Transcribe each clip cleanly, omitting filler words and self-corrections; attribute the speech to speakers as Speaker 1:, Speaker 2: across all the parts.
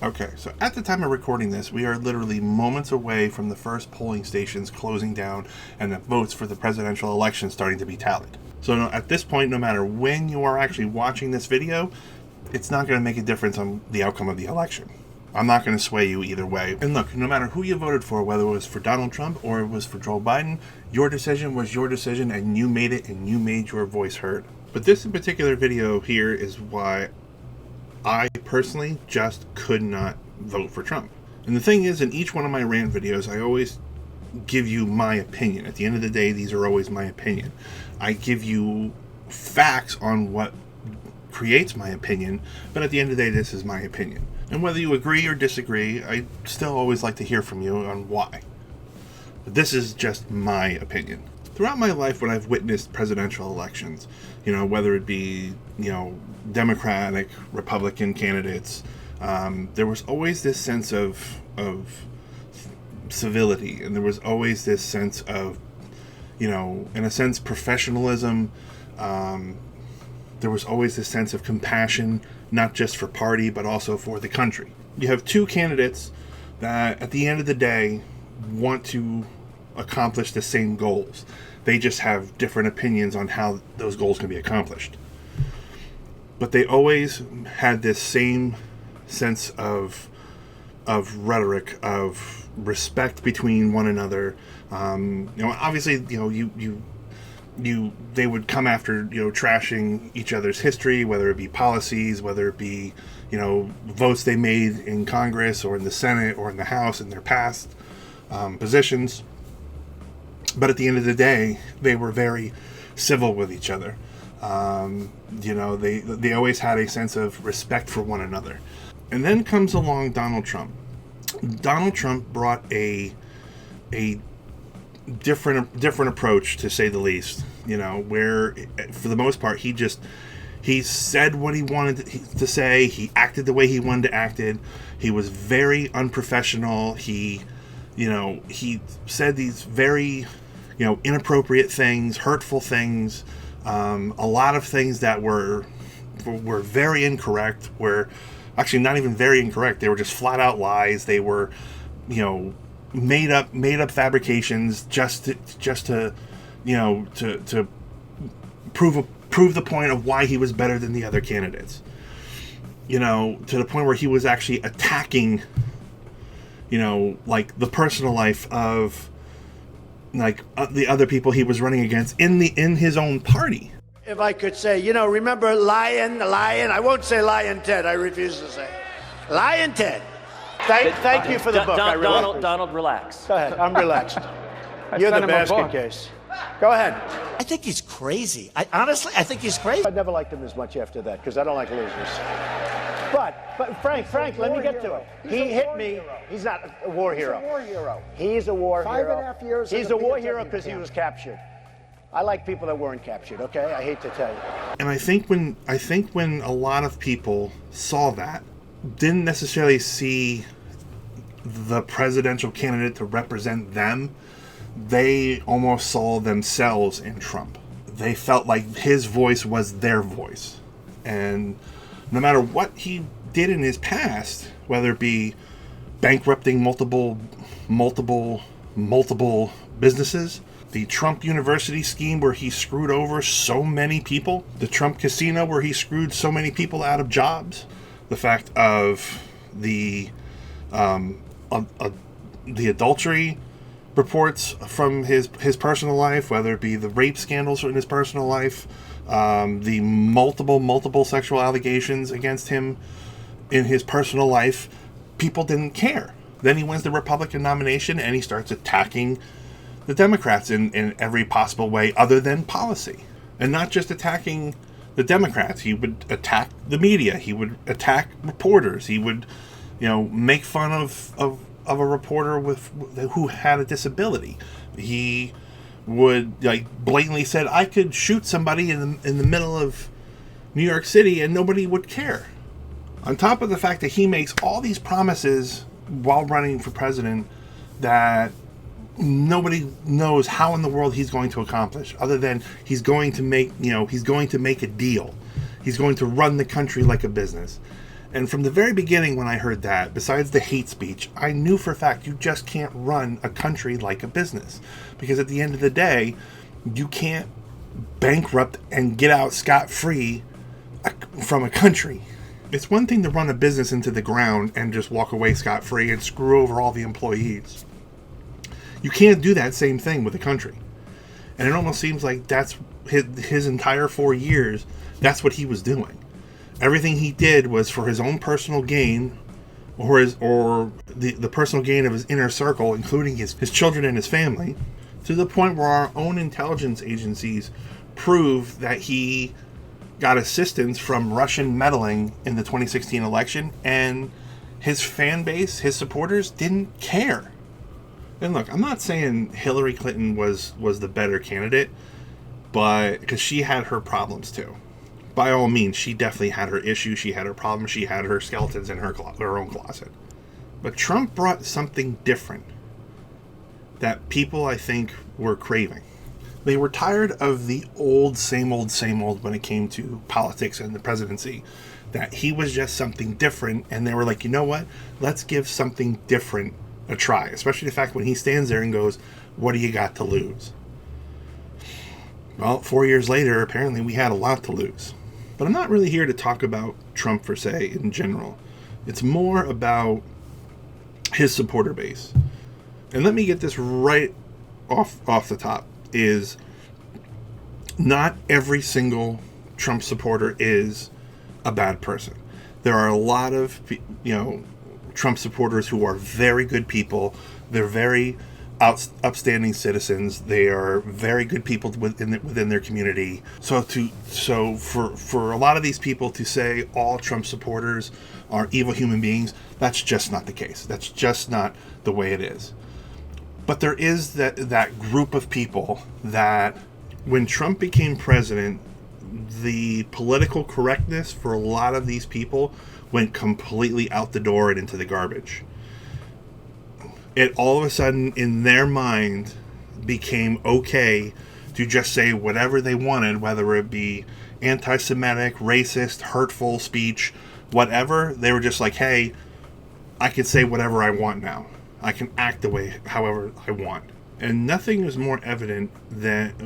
Speaker 1: Okay, so at the time of recording this, we are literally moments away from the first polling stations closing down and the votes for the presidential election starting to be tallied. So at this point, no matter when you are actually watching this video, it's not going to make a difference on the outcome of the election. I'm not going to sway you either way. And look, no matter who you voted for, whether it was for Donald Trump or it was for Joe Biden, your decision was your decision and you made it and you made your voice heard. But this in particular video here is why I personally just could not vote for Trump. And the thing is, in each one of my rant videos, I always give you my opinion. At the end of the day, these are always my opinion. I give you facts on what creates my opinion, but at the end of the day, this is my opinion. And whether you agree or disagree, I still always like to hear from you on why. But this is just my opinion. Throughout my life, when I've witnessed presidential elections, whether it be, Democratic, Republican candidates, there was always this sense of civility, and there was always this sense of, in a sense, professionalism. There was always this sense of compassion, not just for party, but also for the country. You have two candidates that, at the end of the day, want to accomplish the same goals. They just have different opinions on how those goals can be accomplished. But they always had this same sense of rhetoric, of respect between one another. Obviously, they would come after, trashing each other's history, whether it be policies, whether it be, votes they made in Congress or in the Senate or in the House in their past positions. But at the end of the day, they were very civil with each other. They always had a sense of respect for one another. And then comes along Donald Trump. Donald Trump brought a different approach, to say the least, where for the most part he said what he wanted to say. He acted the way he wanted to act. He was very unprofessional. He said these very inappropriate things, hurtful things, a lot of things that were very incorrect, were actually not even very incorrect. They were just flat out lies. They were made up fabrications just to prove the point of why he was better than the other candidates. To the point where he was actually attacking like the personal life of the other people he was running against in his own party.
Speaker 2: If I could say, remember Lion, I won't say Lion Ted, I refuse to say. Lion Ted. Thank you for the book.
Speaker 3: Donald, relax.
Speaker 2: Go ahead, I'm relaxed. You're the basket case. Go ahead.
Speaker 4: I think he's crazy. Honestly, I think he's crazy.
Speaker 2: I never liked him as much after that, because I don't like losers. But Frank, let me get to it. He hit me. He's not a war hero.
Speaker 5: He's a war hero.
Speaker 2: He's a war hero.
Speaker 5: 5.5 years.
Speaker 2: He's a war hero because he was captured. I like people that weren't captured, okay? I hate to tell you.
Speaker 1: And I think when a lot of people saw that, didn't necessarily see the presidential candidate to represent them, they almost saw themselves in Trump. They felt like his voice was their voice. And no matter what he did in his past, whether it be bankrupting multiple businesses, the Trump University scheme where he screwed over so many people, the Trump Casino where he screwed so many people out of jobs, the fact of the adultery reports from his personal life, whether it be the rape scandals in his personal life, the multiple sexual allegations against him in his personal life, people didn't care. Then he wins the Republican nomination and he starts attacking the Democrats in every possible way other than policy. And not just attacking the Democrats. He would attack the media. He would attack reporters. He would, make fun of a reporter who had a disability. He would blatantly said, I could shoot somebody in the middle of New York City and nobody would care. On top of the fact that he makes all these promises while running for president that nobody knows how in the world he's going to accomplish, other than he's going to make a deal. He's going to run the country like a business. And from the very beginning when I heard that, besides the hate speech, I knew for a fact you just can't run a country like a business. Because at the end of the day, you can't bankrupt and get out scot-free from a country. It's one thing to run a business into the ground and just walk away scot-free and screw over all the employees. You can't do that same thing with a country. And it almost seems like that's his entire 4 years, that's what he was doing. Everything he did was for his own personal gain, or the personal gain of his inner circle, including his children and his family, to the point where our own intelligence agencies prove that he got assistance from Russian meddling in the 2016 election, and his fan base, his supporters, didn't care. And look, I'm not saying Hillary Clinton was the better candidate, but because she had her problems too. By all means, she definitely had her issues, she had her problems, she had her skeletons in her own closet. But Trump brought something different that people, I think, were craving. They were tired of the old, same old when it came to politics and the presidency. That he was just something different, and they were like, you know what? Let's give something different a try. Especially the fact when he stands there and goes, what do you got to lose? Well, 4 years later, apparently we had a lot to lose. But I'm not really here to talk about Trump, per se, in general. It's more about his supporter base. And let me get this right off the top, is not every single Trump supporter is a bad person. There are a lot of, Trump supporters who are very good people. They're very upstanding citizens. They are very good people within their community. So for a lot of these people to say all Trump supporters are evil human beings, that's just not the case. That's just not the way it is. But there is that group of people that, when Trump became president, the political correctness for a lot of these people went completely out the door and into the garbage. It all of a sudden, in their mind, became okay to just say whatever they wanted, whether it be anti-Semitic, racist, hurtful speech, whatever. They were just like, hey, I can say whatever I want now. I can act the way however I want. And nothing is more evident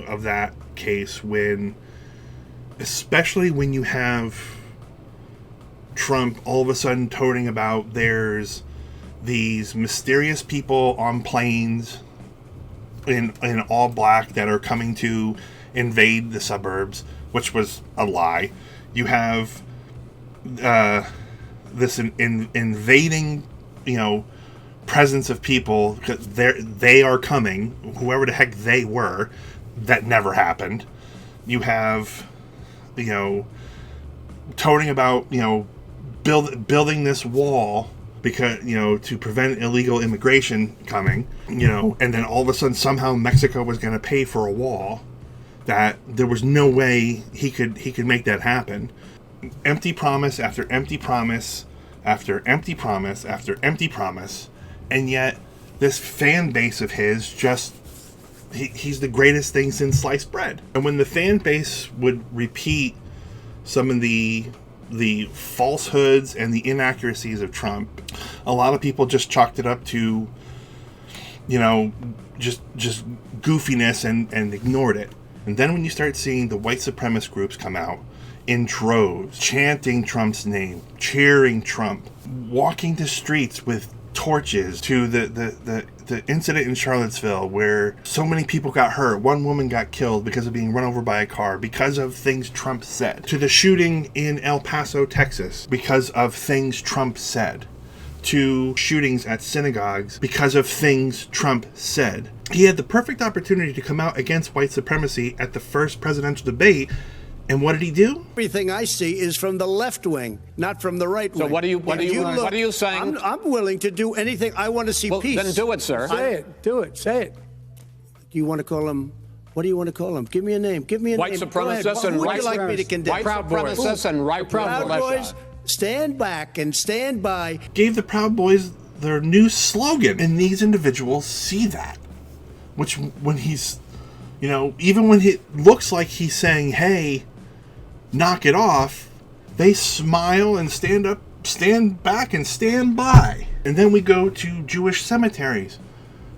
Speaker 1: of that case especially when you have Trump all of a sudden toting about there's these mysterious people on planes in all black that are coming to invade the suburbs, which was a lie. You have this invading, presence of people, because they are coming, whoever the heck they were. That never happened. You have, toting about, building this wall because, to prevent illegal immigration coming, and then all of a sudden somehow Mexico was going to pay for a wall that there was no way he could make that happen. Empty promise after empty promise after empty promise after empty promise. And yet, this fan base of his he's the greatest thing since sliced bread. And when the fan base would repeat some of the falsehoods and the inaccuracies of Trump, a lot of people just chalked it up to, just goofiness and ignored it. And then when you start seeing the white supremacist groups come out in droves, chanting Trump's name, cheering Trump, walking the streets with torches, to the incident in Charlottesville where so many people got hurt. One woman got killed because of being run over by a car because of things Trump said. To the shooting in El Paso, Texas, because of things Trump said. To shootings at synagogues because of things Trump said. He had the perfect opportunity to come out against white supremacy at the first presidential debate. And what did he do?
Speaker 2: Everything I see is from the left wing, not from the right wing.
Speaker 3: So what are you saying?
Speaker 2: I'm willing to do anything. I want to see peace.
Speaker 3: Then do it, sir.
Speaker 2: Say it. Do it. Say it. Do you want to call him? What do you want to call him? Give me a name. Give me a
Speaker 3: white
Speaker 2: name.
Speaker 3: Supremacists and
Speaker 2: who would you like me to condemn?
Speaker 3: White supremacists and right
Speaker 2: Proud Boys, stand back and stand by.
Speaker 1: Gave the Proud Boys their new slogan, and these individuals see that. Which, when he's, even when it looks like he's saying, hey, knock it off, they smile and stand stand back and stand by. And then we go to Jewish cemeteries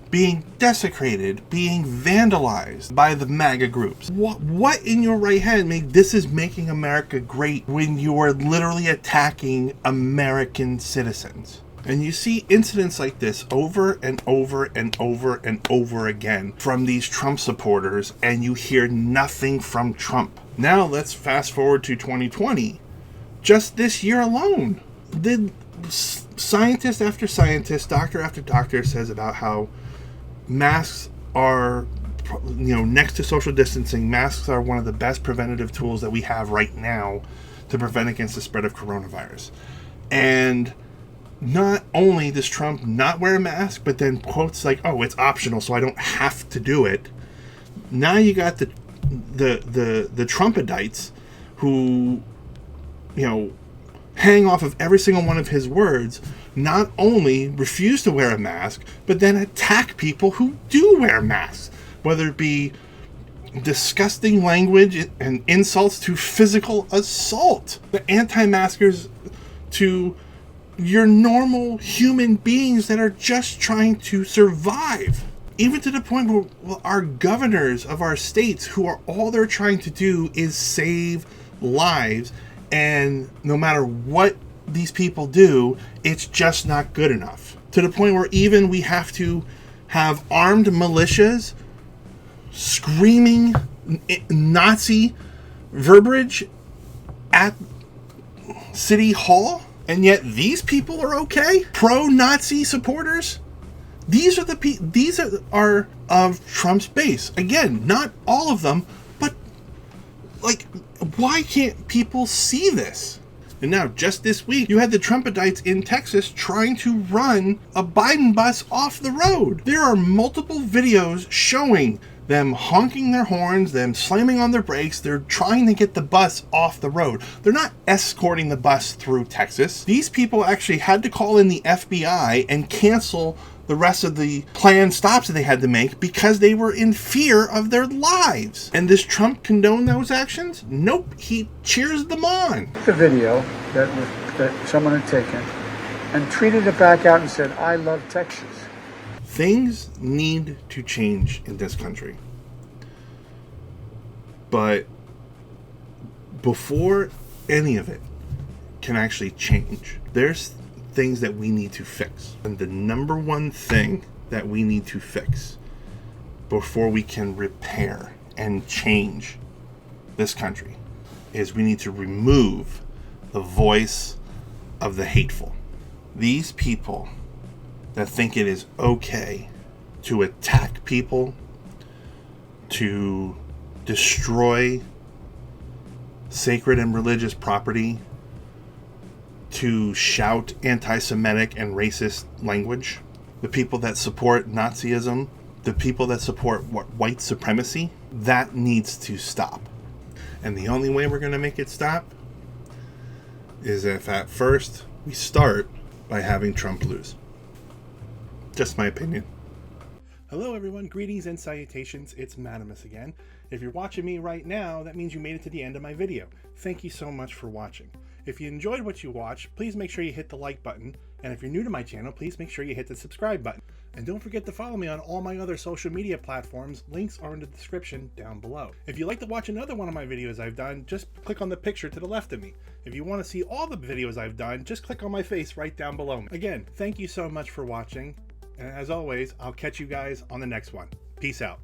Speaker 1: being desecrated, being vandalized by the MAGA groups. What in your right head made this is making America great when you are literally attacking American citizens? And you see incidents like this over and over and over and over again from these Trump supporters, and you hear nothing from Trump. Now let's fast forward to 2020. Just this year alone, did scientist after scientist, doctor after doctor says about how masks are, next to social distancing, masks are one of the best preventative tools that we have right now to prevent against the spread of coronavirus. And not only does Trump not wear a mask, but then quotes like, "Oh, it's optional, so I don't have to do it." Now you got the Trumpidites who, hang off of every single one of his words, not only refuse to wear a mask, but then attack people who do wear masks, whether it be disgusting language and insults to physical assault. The anti-maskers to your normal human beings that are just trying to survive. Even to the point where our governors of our states, who are all they're trying to do is save lives, and no matter what these people do, it's just not good enough. To the point where even we have to have armed militias screaming Nazi verbiage at City Hall. And yet these people are okay? Pro-Nazi supporters? These are of Trump's base. Again, not all of them, but why can't people see this? And now, just this week, you had the Trumpidites in Texas trying to run a Biden bus off the road. There are multiple videos showing them honking their horns, them slamming on their brakes. They're trying to get the bus off the road. They're not escorting the bus through Texas. These people actually had to call in the FBI and cancel the rest of the planned stops that they had to make because they were in fear of their lives. And does Trump condone those actions? Nope. He cheers them on.
Speaker 5: The video that someone had taken and tweeted it back out and said, "I love Texas."
Speaker 1: Things need to change in this country. But before any of it can actually change, there's things that we need to fix. And the number one thing that we need to fix before we can repair and change this country is we need to remove the voice of the hateful. These people that think it is okay to attack people, to destroy sacred and religious property, to shout anti-Semitic and racist language, the people that support Nazism, the people that support white supremacy, that needs to stop. And the only way we're going to make it stop is if at first we start by having Trump lose. Just my opinion. Hello everyone, greetings and salutations, it's Madamus again. If you're watching me right now, that means you made it to the end of my video. Thank you so much for watching. If you enjoyed what you watched, please make sure you hit the like button, and if you're new to my channel, please make sure you hit the subscribe button. And don't forget to follow me on all my other social media platforms, links are in the description down below. If you'd like to watch another one of my videos I've done, just click on the picture to the left of me. If you want to see all the videos I've done, just click on my face right down below me. Again, thank you so much for watching. And as always, I'll catch you guys on the next one. Peace out.